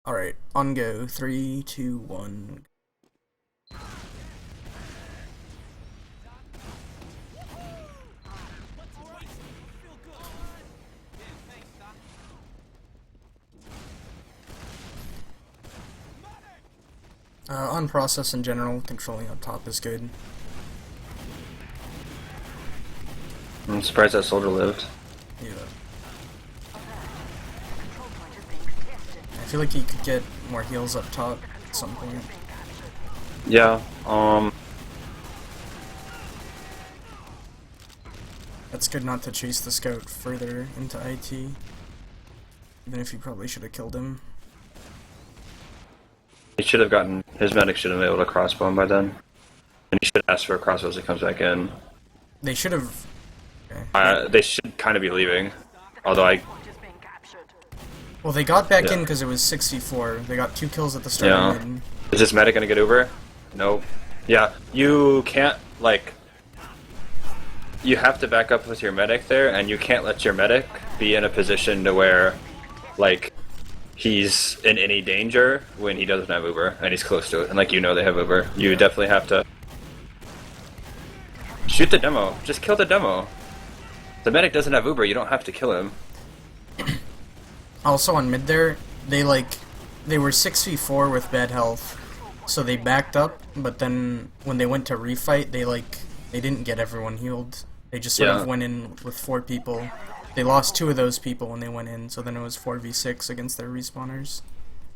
Alright, on go. 3, 2, 1. On process in general, controlling up top is good. I'm surprised that soldier lived. Yeah. I feel like you could get more heals up top at some point. Yeah, That's good not to chase the scout further into IT. Even if you probably should have killed him. he should have gotten, his medic should have been able to crossbow him by then. And he should ask for a crossbow as he comes back in. They should have... Okay. They should kind of be leaving. Although Well, they got back in Yeah. because it was 64. They got 2 kills at the start Yeah. and Is this medic gonna get Uber? Nope. Yeah, you can't, like, you have to back up with your medic there, and you can't let your medic be in a position to where, like, he's in any danger when he doesn't have Uber, and he's close to it, and, like, you know they have Uber. You definitely have to shoot the demo. Just kill the demo. The medic doesn't have Uber, you don't have to kill him. Also on mid there, they were 6v4 with bad health, so they backed up, but then when they went to refight, they didn't get everyone healed. They just sort of went in with 4 people. They lost 2 of those people when they went in, so then it was 4v6 against their respawners.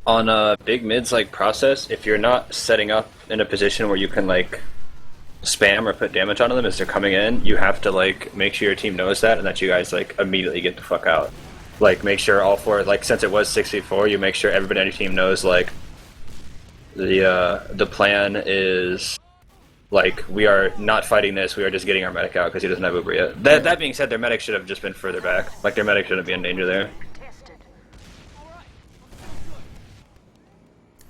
On big mids like process, if you're not setting up in a position where you can like spam or put damage onto them as they're coming in, you have to like make sure your team knows that and that you guys like immediately get the fuck out. Like make sure all 4, like since it was 6v4, you make sure everybody on your team knows like the plan is like we are not fighting this, we are just getting our medic out because he doesn't have Uber yet. That being said, their medic should have just been further back. Like their medic shouldn't be in danger there.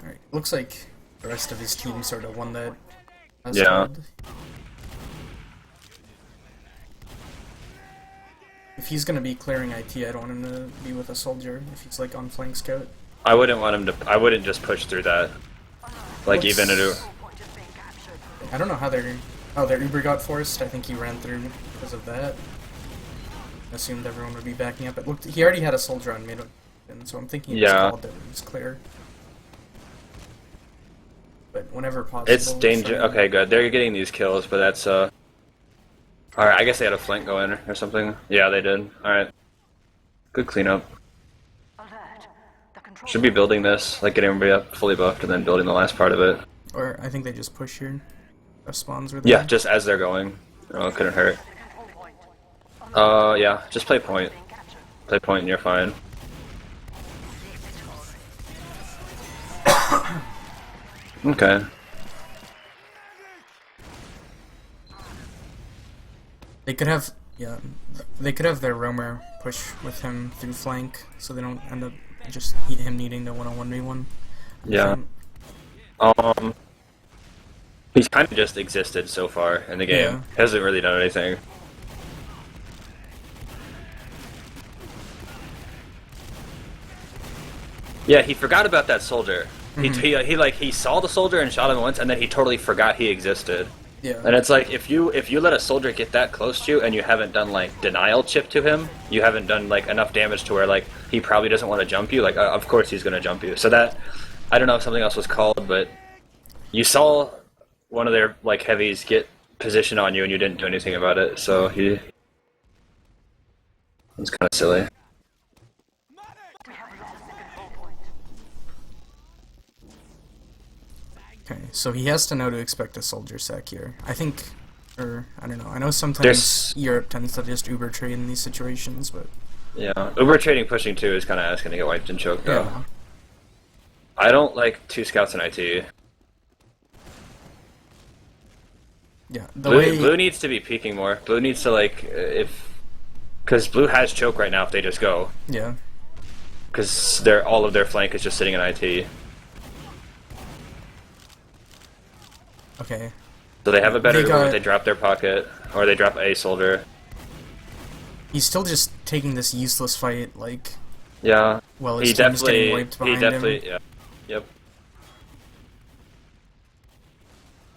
Alright, looks like the rest of his team sort of won that. Yeah. If he's gonna be clearing IT, I don't want him to be with a soldier if he's like on flank scout. I wouldn't want him to. I wouldn't just push through that. Like even a. I don't know how their Uber got forced. I think he ran through because of that. Assumed everyone would be backing up. It looked he already had a soldier on mid, and so I'm thinking he just called that it was clear. But whenever possible, It's danger. Okay, good. They're getting these kills, but that's Alright, I guess they had a flank go in or something. Yeah, they did. Alright. Good cleanup. Should be building this, like getting everybody up fully buffed and then building the last part of it. Or I think they just push here. The spawns were there. Yeah, just as they're going. Oh, it couldn't hurt. Yeah, just play point. Play point and you're fine. Okay. They could have they could have their roamer push with him through flank, so they don't end up just him needing to 1-on-1v1. Yeah. He's kind of just existed so far in the game. Yeah. Hasn't really done anything. Yeah, he forgot about that soldier. He saw the soldier and shot him once, and then he totally forgot he existed. Yeah. And it's like if you let a soldier get that close to you and you haven't done like denial chip to him, you haven't done like enough damage to where like he probably doesn't want to jump you. Like of course he's gonna jump you. So that I don't know if something else was called, but you saw one of their like heavies get position on you and you didn't do anything about it. So he it's kind of silly. Okay, so he has to know to expect a soldier sack here. I think, or I don't know. I know sometimes There's- Europe tends to just Uber trade in these situations, but Yeah, Uber trading pushing 2 is kind of asking to get wiped and choked though. yeah. I don't like 2 scouts in IT. Yeah, the Blue needs to be peeking more. Blue needs to like because Blue has choke right now if they just go. Yeah. Because all of their flank is just sitting in IT. Okay. So they have a better They Uber got- if they drop their pocket, or they drop a soldier. He's still just taking this useless fight, like, Yeah. Well, his team's getting wiped behind him. Yeah. Yep.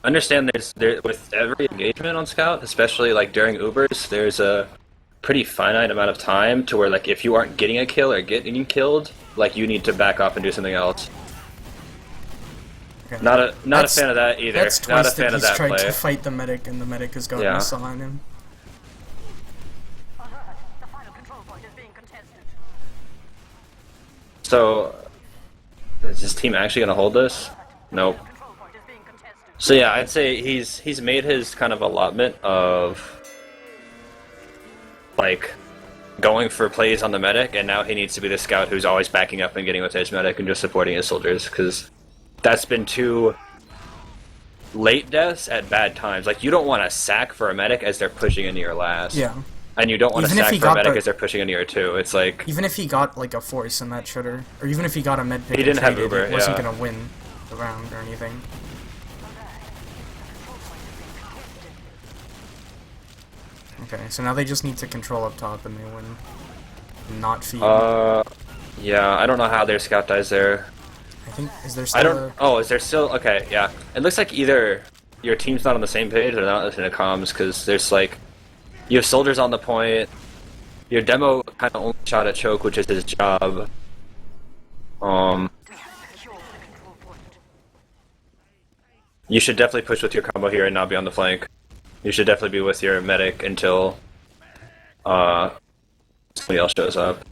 Understand with every engagement on Scout, especially like during Ubers, there's a pretty finite amount of time to where like if you aren't getting a kill or getting killed, like you need to back off and do something else. Okay. Not a fan of that either. That's not a twice fan that of he's that tried play. to fight the medic, and the medic has gotten Yeah. a saw on him. So, is his team actually gonna hold this? Nope. So yeah, I'd say he's made his kind of allotment of like going for plays on the medic, and now he needs to be the scout who's always backing up and getting with his medic and just supporting his soldiers, because that's been two late deaths at bad times. Like, you don't want to sack for a medic as they're pushing into your last. Yeah. And you don't want to sack for a medic as they're pushing into your two. It's like... Even if he got, like, a force in that shitter, or even if he got a med pick he didn't have traded, Uber, he wasn't going to win the round or anything. Okay, so now they just need to control up top and they win. Not feed. Yeah, I don't know how their scout dies there. I think, is there still Oh, is there still... Okay, yeah. It looks like either your team's not on the same page or they're not listening to comms, because there's, like... You have soldiers on the point. Your demo kind of only shot at choke, which is his job. You should definitely push with your combo here and not be on the flank. You should definitely be with your medic until somebody else shows up.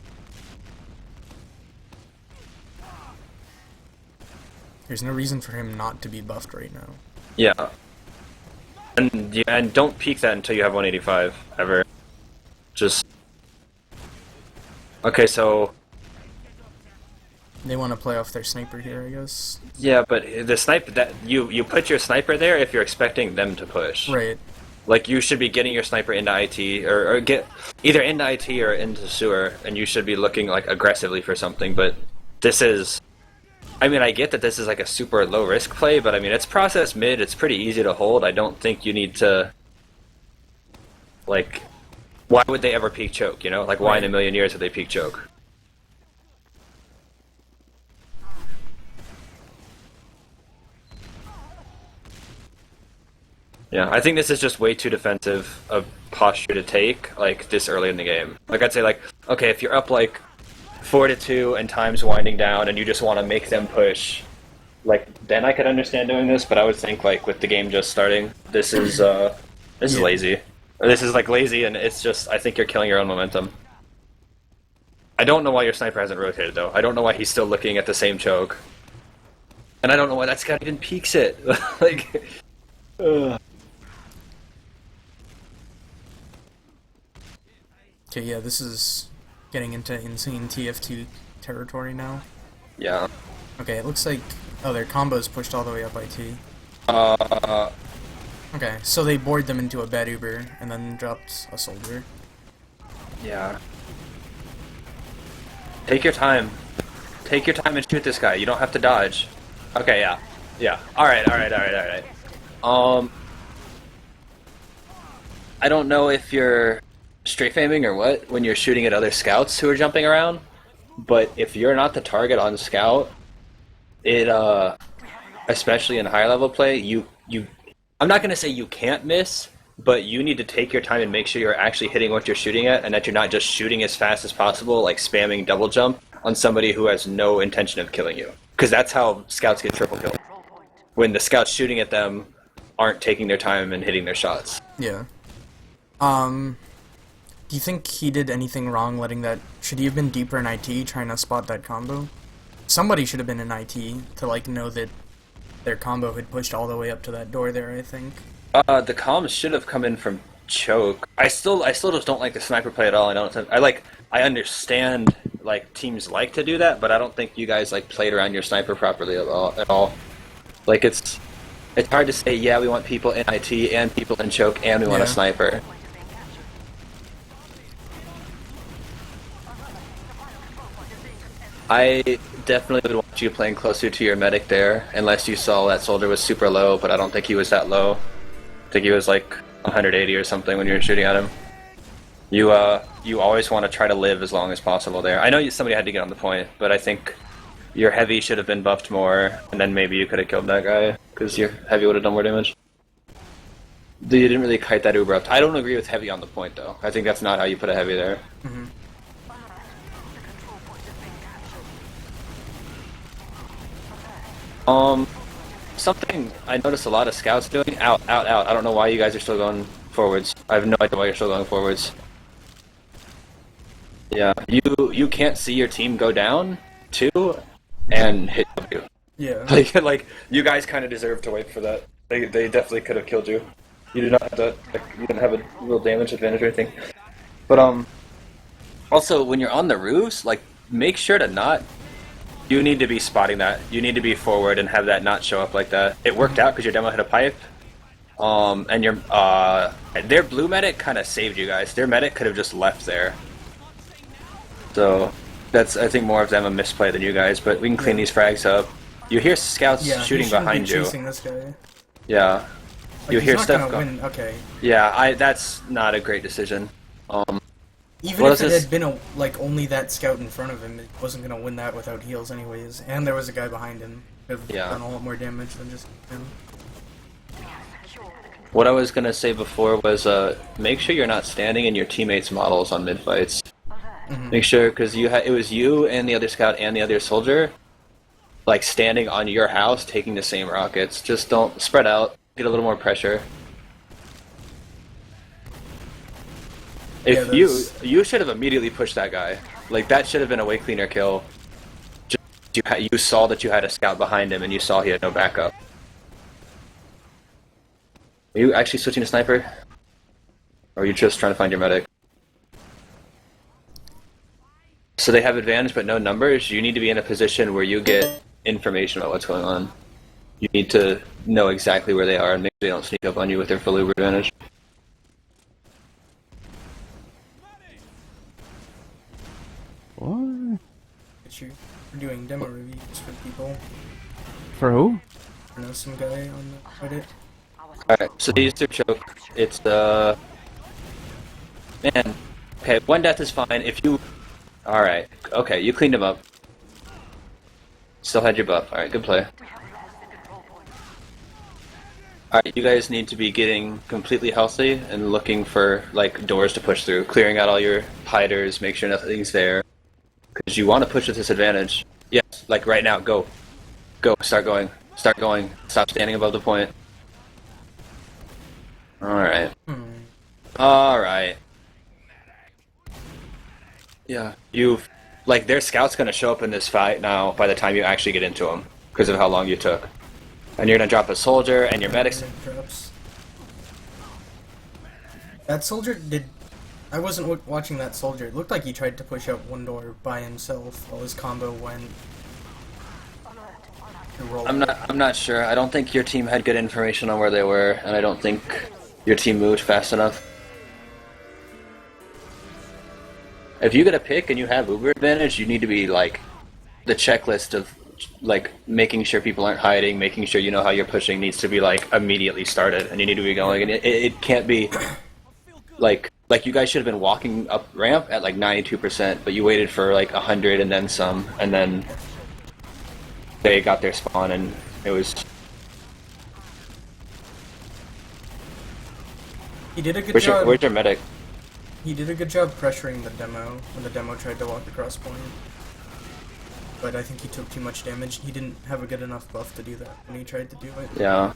There's no reason for him not to be buffed right now. Yeah. And don't peek that until you have 185, ever. Just... Okay, so... They want to play off their sniper here, I guess. Yeah, but the sniper... that you put your sniper there if you're expecting them to push. Right. Like, you should be getting your sniper into IT, or get either into IT or into sewer, and you should be looking, like, aggressively for something, but this is... I mean, I get that this is like a super low-risk play, but I mean, it's process mid, it's pretty easy to hold. I don't think you need to... Like, why would they ever peak choke, you know? Like, why in a million years would they peak choke? Yeah, I think this is just way too defensive a posture to take, like, this early in the game. Like, I'd say, like, okay, if you're up, like, 4-2 and time's winding down and you just want to make them push, like, then I could understand doing this, but I would think, like, with the game just starting, this is lazy. Or this is, like, lazy, and it's just, I think you're killing your own momentum. I don't know why your sniper hasn't rotated, though. I don't know why he's still looking at the same choke. And I don't know why that scout even peeks it. Like... Okay, yeah, this is getting into insane TF2 territory now. Yeah. Okay, it looks like... Oh, their combo's pushed all the way up IT. Okay, so they bored them into a bad Uber, and then dropped a soldier. Yeah. Take your time. Take your time and shoot this guy. You don't have to dodge. Okay, yeah. Yeah. Alright. I don't know if you're strafe aiming or what when you're shooting at other scouts who are jumping around, but if you're not the target on scout, it especially in higher level play, you I'm not gonna say you can't miss, but you need to take your time and make sure you're actually hitting what you're shooting at, and that you're not just shooting as fast as possible, like spamming double jump on somebody who has no intention of killing you, because that's how scouts get triple killed, when the scouts shooting at them aren't taking their time and hitting their shots. Yeah. Do you think he did anything wrong letting that... Should he have been deeper in IT trying to spot that combo? Somebody should have been in IT to, like, know that their combo had pushed all the way up to that door there, I think. The comms should have come in from choke. I still just don't like the sniper play at all. I understand, like, teams like to do that, but I don't think you guys, like, played around your sniper properly at all. Like, it's hard to say, yeah, we want people in IT and people in choke and we want a sniper. I definitely would want you playing closer to your medic there, unless you saw that soldier was super low, but I don't think he was that low. I think he was like 180 or something when you were shooting at him. You always want to try to live as long as possible there. I know somebody had to get on the point, but I think your heavy should have been buffed more, and then maybe you could have killed that guy, because your heavy would have done more damage. You didn't really kite that Uber up. I don't agree with heavy on the point, though. I think that's not how you put a heavy there. Mm-hmm. Something I noticed a lot of scouts doing, out. I don't know why you guys are still going forwards. I have no idea why you're still going forwards. Yeah, you can't see your team go down, too, and hit W. Yeah. Like you guys kind of deserve to wait for that. They definitely could have killed you. You did not have to, you didn't have a real damage advantage or anything. But also when you're on the roofs, like make sure to not. You need to be spotting that. You need to be forward and have that not show up like that. It worked out because your demo hit a pipe. And your their blue medic kind of saved you guys. Their medic could have just left there. So that's, I think, more of them a misplay than you guys. But we can clean these frags up. You hear scouts shooting behind you. Chasing this guy. Yeah. Like, you he's hear not stuff gonna win. Okay. Yeah, that's not a great decision. Even if it had been like only that scout in front of him, it wasn't gonna win that without heals anyways. And there was a guy behind him. Could have done a lot more damage than just him. What I was gonna say before was make sure you're not standing in your teammates' models on mid fights. Mm-hmm. Make sure, because it was you and the other scout and the other soldier, like standing on your house taking the same rockets. Just don't spread out. Get a little more pressure. If you should have immediately pushed that guy. Like that should have been a way cleaner kill. Just, you saw that you had a scout behind him and you saw he had no backup. Are you actually switching to sniper? Or are you just trying to find your medic? So they have advantage but no numbers. You need to be in a position where you get information about what's going on. You need to know exactly where they are and make sure they don't sneak up on you with their full Uber advantage. What? You're doing demo reviews for people. For who? I know some guy on Reddit. Alright, so these are choke. It's man. Okay, one death is fine. If you alright, okay, you cleaned him up. Still had your buff. Alright, good play. Alright, you guys need to be getting completely healthy and looking for like doors to push through, clearing out all your hiders, make sure nothing's there. Because you want to push with this advantage. Yes, like right now, go. Go, start going. Start going. Stop standing above the point. Alright. Alright. Yeah, like, their scout's gonna show up in this fight now by the time you actually get into them, because of how long you took. And you're gonna drop a soldier, and your medics... That soldier did... I wasn't watching that soldier. It looked like he tried to push out one door by himself while his combo went. I'm not sure. I don't think your team had good information on where they were, and I don't think your team moved fast enough. If you get a pick and you have Uber advantage, you need to be like the checklist of like making sure people aren't hiding, making sure you know how you're pushing needs to be like immediately started, and you need to be going. And it can't be like you guys should have been walking up ramp at like 92%, but you waited for like 100 and then some, and then they got their spawn, and it was. He did a good job. Where's your medic? He did a good job pressuring the demo when the demo tried to walk across point. But I think he took too much damage. He didn't have a good enough buff to do that when he tried to do it. Yeah.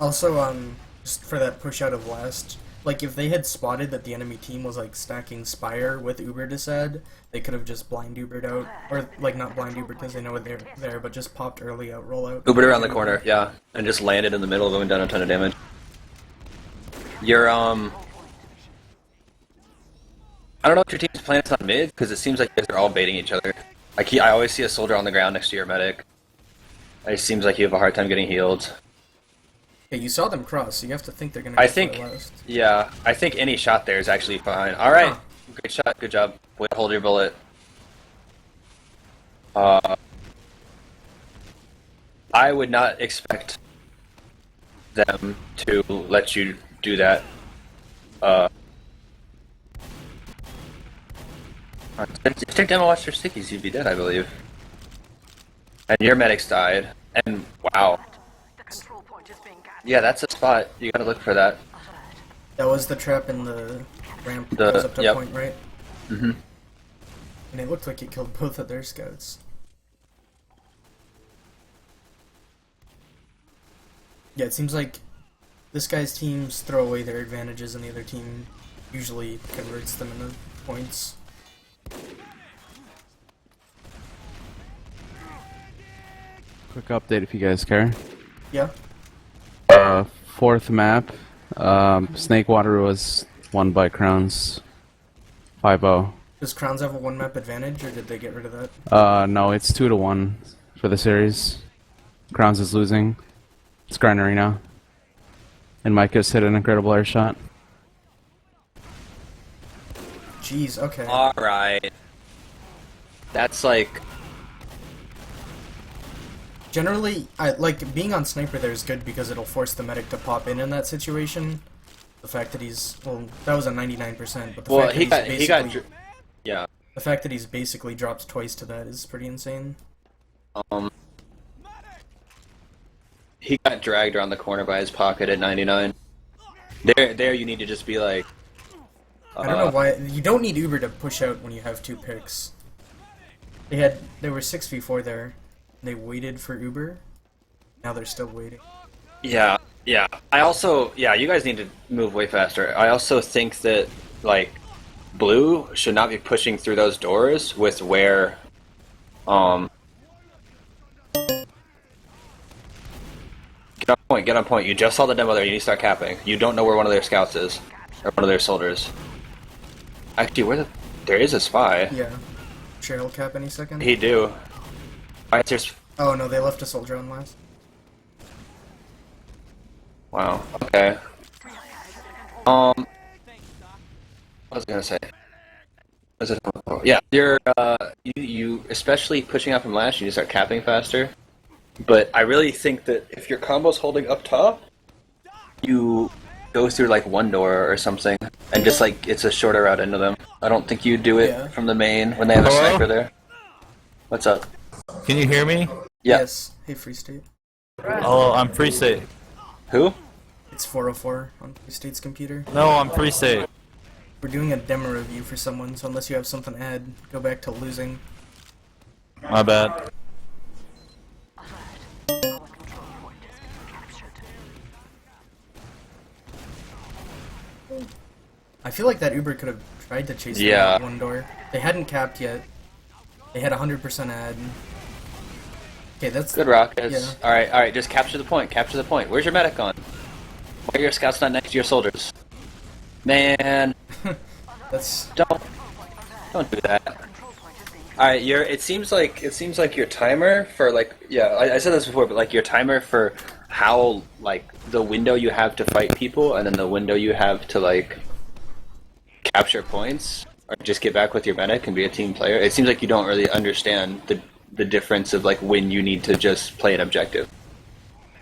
Also, just for that push out of last, like if they had spotted that the enemy team was like stacking Spire with Uber Desad, they could have just blind Ubered out, or like not blind Ubered because they know they're there, but just popped early out, roll out. Ubered around the corner, yeah, and just landed in the middle, going down a ton of damage. You're I don't know if your team's playing this on mid, because it seems like you guys are all baiting each other. I always see a soldier on the ground next to your medic. It seems like you have a hard time getting healed. Yeah, you saw them cross, so you have to think they're gonna get last. Yeah, I think any shot there is actually fine. Alright, great shot, good job. Way to hold your bullet. I would not expect them to let you do that. Just take demo watch their stickies, you'd be dead, I believe. And your medics died. And wow. Yeah, that's a spot. You gotta look for that. That was the trap in the ramp that goes up to point, right? Mm-hmm. And it looked like it killed both of their scouts. Yeah, it seems like this guy's teams throw away their advantages and the other team usually converts them into points. Quick update if you guys care. Yeah. Fourth map. Snakewater was won by Crowns. 5-0. Does Crowns have a one map advantage, or did they get rid of that? No, it's 2-1 for the series. Crowns is losing. It's Grindery now. And Mike just hit an incredible air shot. Jeez, okay. Alright. That's like... Generally, like, being on Sniper there is good because it'll force the medic to pop in that situation. The fact that he's... Well, that was a 99%, but the fact that he's basically... Yeah. The fact that he's basically dropped twice to that is pretty insane. He got dragged around the corner by his pocket at 99. There you need to just be like... I don't know why... You don't need Uber to push out when you have 2 picks. They were 6v4 there. They waited for Uber. Now they're still waiting. Yeah. I also... Yeah, you guys need to move way faster. I also think that, like, Blue should not be pushing through those doors with where... Get on point. You just saw the demo there. You need to start capping. You don't know where one of their scouts is. Or one of their soldiers. Actually, there is a spy. Yeah. Sure, he'll cap any second. He do. Alright, there's... Oh no, they left a soldier on last. Wow, okay. What was I gonna say? Yeah, you're, you especially pushing out from last, you need to start capping faster. But I really think that if your combo's holding up top, you go through like one door or something, and just like it's a shorter route into them. I don't think you do it from the main when they have a sniper there. What's up? Can you hear me? Yeah. Yes. Hey, Free State. Oh, I'm Free State. Who? It's 404 on Free State's computer. No, I'm Free State. We're doing a demo review for someone, so unless you have something to add, go back to losing. My bad. I feel like that Uber could have tried to chase them out one door. They hadn't capped yet. They had 100% ad. Okay, that's... Good rockets. Yeah. Alright, just capture the point, Where's your medic on? Why are your scouts not next to your soldiers? Man! That's... Don't do that. Alright, it seems like your timer for like... Yeah, I said this before, but like your timer for how, like, the window you have to fight people, and then the window you have to, like, capture points, or just get back with your medic and be a team player. It seems like you don't really understand the difference of like when you need to just play an objective.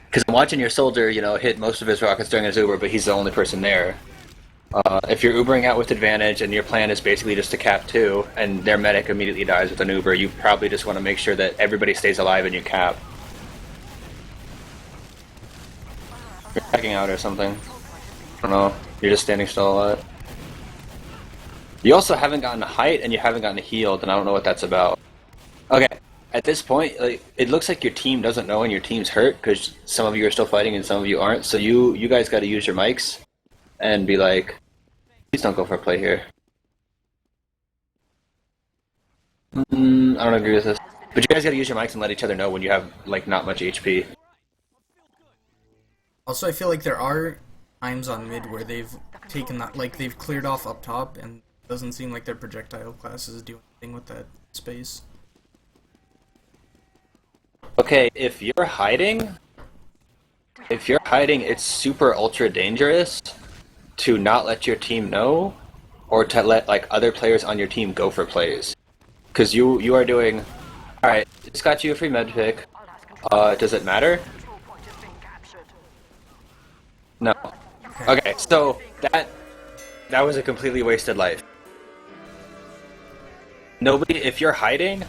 Because I'm watching your soldier, you know, hit most of his rockets during his Uber, but he's the only person there. If you're Ubering out with advantage and your plan is basically just to cap 2, and their medic immediately dies with an Uber, you probably just want to make sure that everybody stays alive and you cap. You're backing out or something. I don't know. You're just standing still a lot. You also haven't gotten a height and you haven't gotten healed, and I don't know what that's about. Okay, at this point, like, it looks like your team doesn't know and your team's hurt because some of you are still fighting and some of you aren't. So you guys got to use your mics and be like, please don't go for a play here. I don't agree with this. But you guys got to use your mics and let each other know when you have like not much HP. Also, I feel like there are times on mid where they've taken that, like they've cleared off up top, and it doesn't seem like their projectile classes do anything with that space. Okay, if you're hiding, it's super ultra dangerous to not let your team know, or to let like other players on your team go for plays, because you are doing. All right, just got you a free med pick. Does it matter? No. Okay, so that was a completely wasted life. nobody. If you're hiding,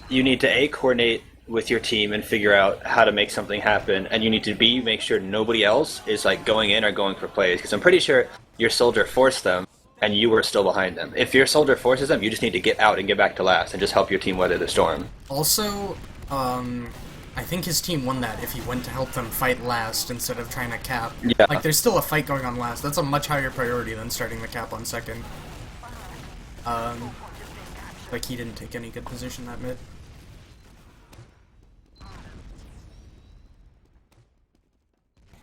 you need to A, coordinate with your team and figure out how to make something happen, and you need to B, make sure nobody else is like going in or going for plays, because I'm pretty sure your soldier forced them and you were still behind them. If your soldier forces them, you just need to get out and get back to last and just help your team weather the storm. Also, I think his team won that if he went to help them fight last instead of trying to cap. Yeah. Like, there's still a fight going on last. That's a much higher priority than starting the cap on second. Like, he didn't take any good position that mid.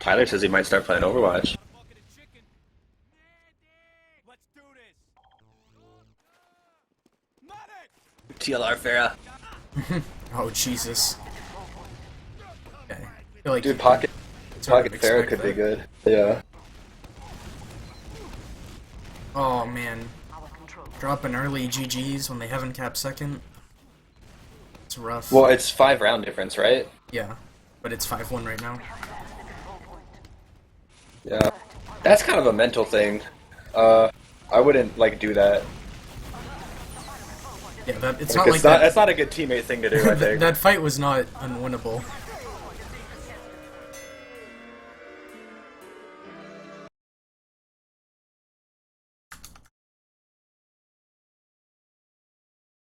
Tyler says he might start playing Overwatch. TLR Farah. Oh, Jesus. Okay. I feel like Dude, Pocket sort of Farah could expect be that. good. Yeah. Oh, man. Dropping early GGs when they haven't capped second. It's rough. Well, it's 5 round difference, right? Yeah. But it's 5-1 right now. Yeah. That's kind of a mental thing. I wouldn't like do that. Yeah, that, it's Like, not like that. That's not a good teammate thing to do, I think. That fight was not unwinnable.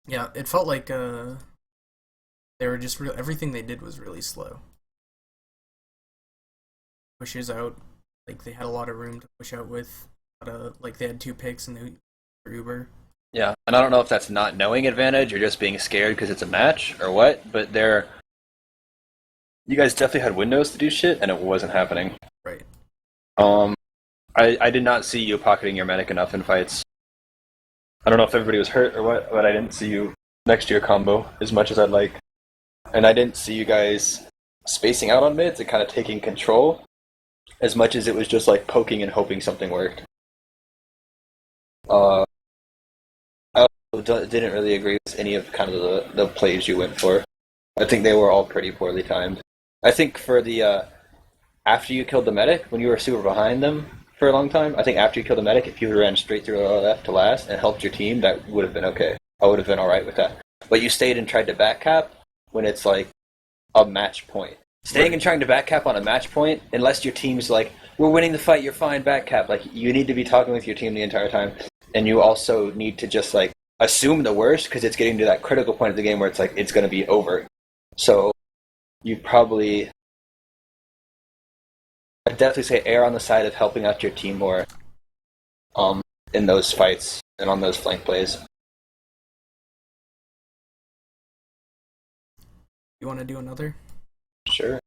Yeah, it felt like they were just everything they did was really slow. Pushes out, like they had a lot of room to push out with. Like they had 2 picks and they were Uber. Yeah, and I don't know if that's not knowing advantage or just being scared because it's a match or what, but you guys definitely had windows to do shit, and it wasn't happening. Right. I did not see you pocketing your medic enough in fights. I don't know if everybody was hurt or what, but I didn't see you next to your combo as much as I'd like. And I didn't see you guys spacing out on mids and kind of taking control as much as it was just like poking and hoping something worked. I also didn't really agree with any of kind of the plays you went for. I think they were all pretty poorly timed. I think for the after you killed the medic, when you were super behind them for a long time, I think after you killed the medic, if you ran straight through left to last and helped your team, that would have been okay. I would have been alright with that. But you stayed and tried to back cap when it's like a match point. Staying and trying to back cap on a match point, unless your team's like, we're winning the fight, you're fine, back cap. Like, you need to be talking with your team the entire time. And you also need to just like assume the worst, because it's getting to that critical point of the game where it's like, it's going to be over. So you probably, I'd definitely say err on the side of helping out your team more in those fights and on those flank plays. You want to do another? Sure.